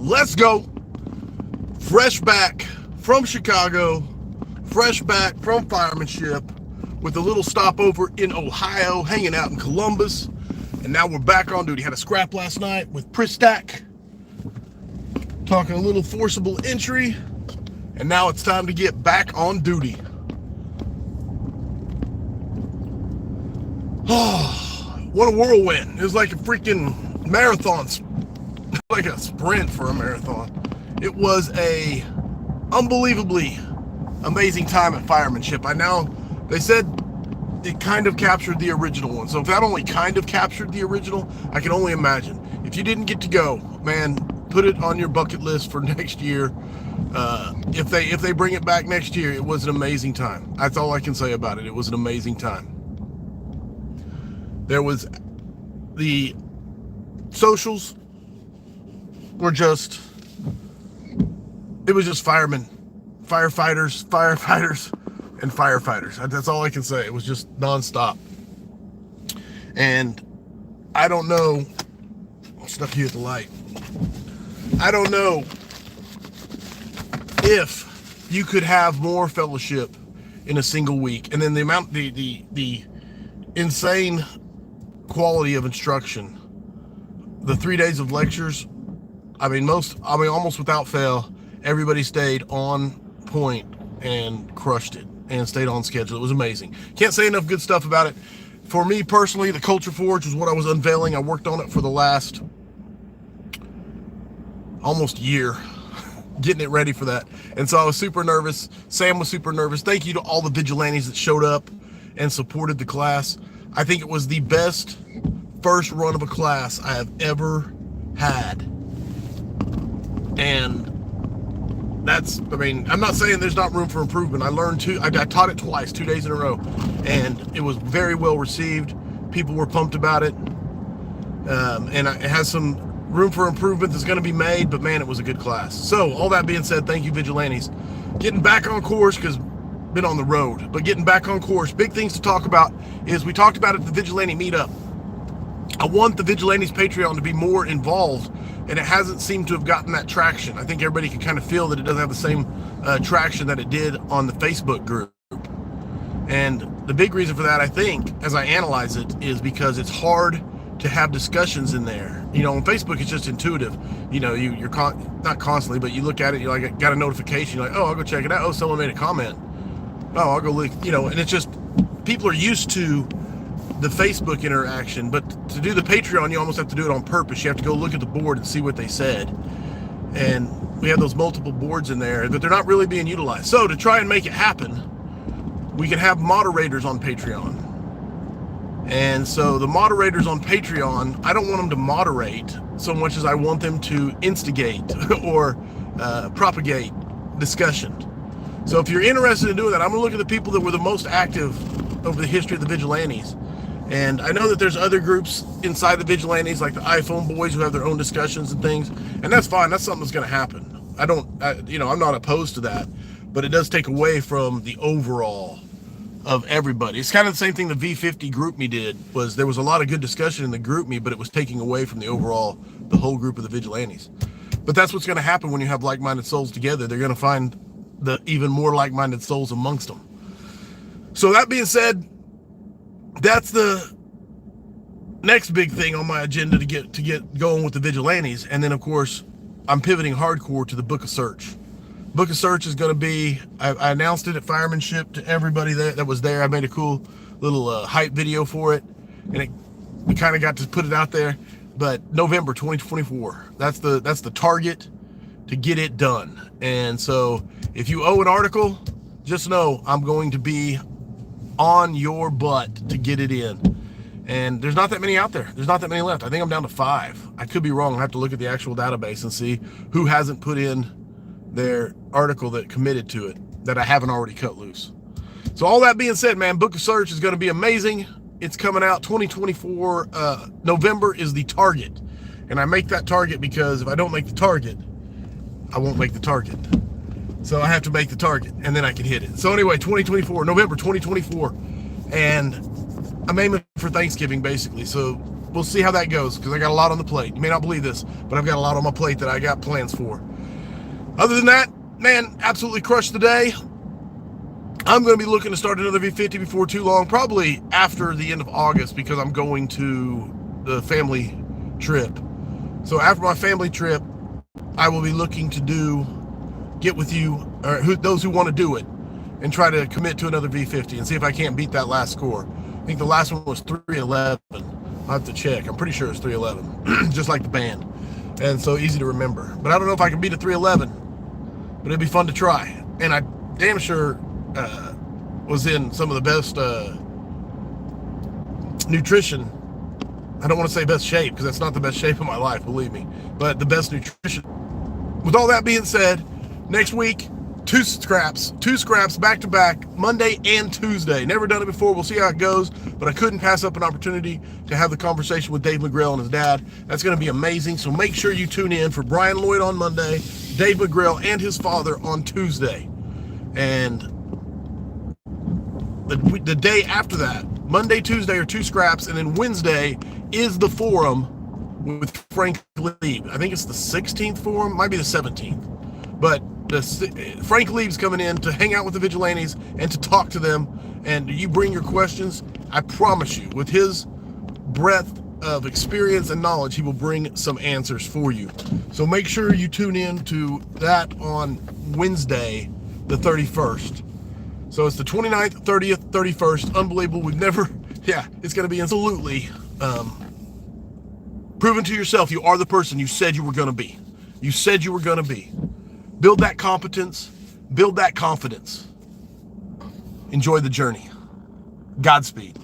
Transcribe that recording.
let's go. Fresh back from Chicago, fresh back from firemanship, with a little stopover in Ohio, hanging out in Columbus, and now we're back on duty. Had a scrap last night with Pristack, talking a little forcible entry, and now it's time to get back on duty. Oh, what a whirlwind. It was like a freaking marathon, like a sprint for a marathon. It was a unbelievably amazing time at firemanship. They said it kind of captured the original one. So if that only kind of captured the original, I can only imagine. If you didn't get to go, man, put it on your bucket list for next year. If they bring it back next year, it was an amazing time. That's all I can say about it. It was an amazing time. There was the socials were just, it was just firefighters, and firefighters. That's all I can say. It was just nonstop. And I don't know, I'll stuff you at the light. I don't know if you could have more fellowship in a single week. And then the amount, the insane quality of instruction, the 3 days of lectures, almost without fail, everybody stayed on point and crushed it and stayed on schedule. It was amazing. Can't say enough good stuff about it. For me personally, the Culture Forge was what I was unveiling. I worked on it for the last almost year, getting it ready for that. And so I was super nervous. Sam was super nervous. Thank you to all the vigilantes that showed up and supported the class. I think it was the best first run of a class I have ever had. And I'm not saying there's not room for improvement. I taught it twice, 2 days in a row, and it was very well received. People were pumped about it. And it has some room for improvement that's going to be made, but man, it was a good class. So all that being said, thank you, vigilantes. Getting back on course, because been on the road, but getting back on course. Big things to talk about is we talked about it at the Vigilante meetup. I want the Vigilantes Patreon to be more involved, and it hasn't seemed to have gotten that traction. I think everybody can kind of feel that it doesn't have the same traction that it did on the Facebook group. And the big reason for that, I think, as I analyze it, is because it's hard to have discussions in there. You know, on Facebook, it's just intuitive. You know, you're not constantly, but you look at it, you're like, got a notification, you're like, oh, I'll go check it out. Oh, someone made a comment. Oh, I'll go look, and it's just, people are used to the Facebook interaction, but to do the Patreon, you almost have to do it on purpose. You have to go look at the board and see what they said. And we have those multiple boards in there, but they're not really being utilized. So to try and make it happen, we can have moderators on Patreon. And so the moderators on Patreon, I don't want them to moderate so much as I want them to instigate or propagate discussion. So if you're interested in doing that, I'm going to look at the people that were the most active over the history of the Vigilantes. And I know that there's other groups inside the Vigilantes, like the iPhone boys, who have their own discussions and things. And that's fine. That's something that's going to happen. I'm not opposed to that. But it does take away from the overall of everybody. It's kind of the same thing the V50 GroupMe did. There was a lot of good discussion in the GroupMe, but it was taking away from the whole group of the Vigilantes. But that's what's going to happen when you have like-minded souls together. They're going to find the even more like-minded souls amongst them. So that being said, that's the next big thing on my agenda to get going with the Vigilantes. And then of course I'm pivoting hardcore to the Book of Search. Book of Search is going to be, I announced it at Firemanship to everybody that was there. I made a cool little hype video for it, and we kind of got to put it out there. But November 2024, that's the target to get it done. And so if you owe an article, just know I'm going to be on your butt to get it in. And there's not that many out there. There's not that many left. I think I'm down to 5. I could be wrong. I'll have to look at the actual database and see who hasn't put in their article that committed to it that I haven't already cut loose. So all that being said, man, Book of Search is going to be amazing. It's coming out 2024. November is the target. And I make that target because if I don't make the target, I won't make the target. So I have to make the target and then I can hit it. So anyway, November 2024. And I'm aiming for Thanksgiving basically. So we'll see how that goes, because I got a lot on the plate. You may not believe this, but I've got a lot on my plate that I got plans for. Other than that, man, absolutely crushed the day. I'm going to be looking to start another V50 before too long, probably after the end of August, because I'm going to the family trip. So after my family trip, I will be looking to get with you, or those who want to do it, and try to commit to another V50 and see if I can't beat that last score. I think the last one was 311. I'll have to check. I'm pretty sure it's 311, just like the band. And so easy to remember. But I don't know if I can beat a 311, but it'd be fun to try. And I damn sure was in some of the best nutrition. I don't want to say best shape, because that's not the best shape of my life, believe me, but the best nutrition. With all that being said, next week, two scraps back to back, Monday and Tuesday. Never done it before. We'll see how it goes, but I couldn't pass up an opportunity to have the conversation with Dave McGrail and his dad. That's going to be amazing. So make sure you tune in for Brian Lloyd on Monday, Dave McGrail and his father on Tuesday. And the day after that, Monday, Tuesday are two scraps, and then Wednesday is the forum with Frank Lieb. I think it's the 16th forum, might be the 17th. But Frank Lieb's coming in to hang out with the Vigilantes and to talk to them. And you bring your questions, I promise you, with his breadth of experience and knowledge, he will bring some answers for you. So make sure you tune in to that on Wednesday, the 31st. So it's the 29th, 30th, 31st. Unbelievable. It's going to be absolutely proven to yourself you are the person you said you were going to be. You said you were going to be. Build that competence. Build that confidence. Enjoy the journey. Godspeed.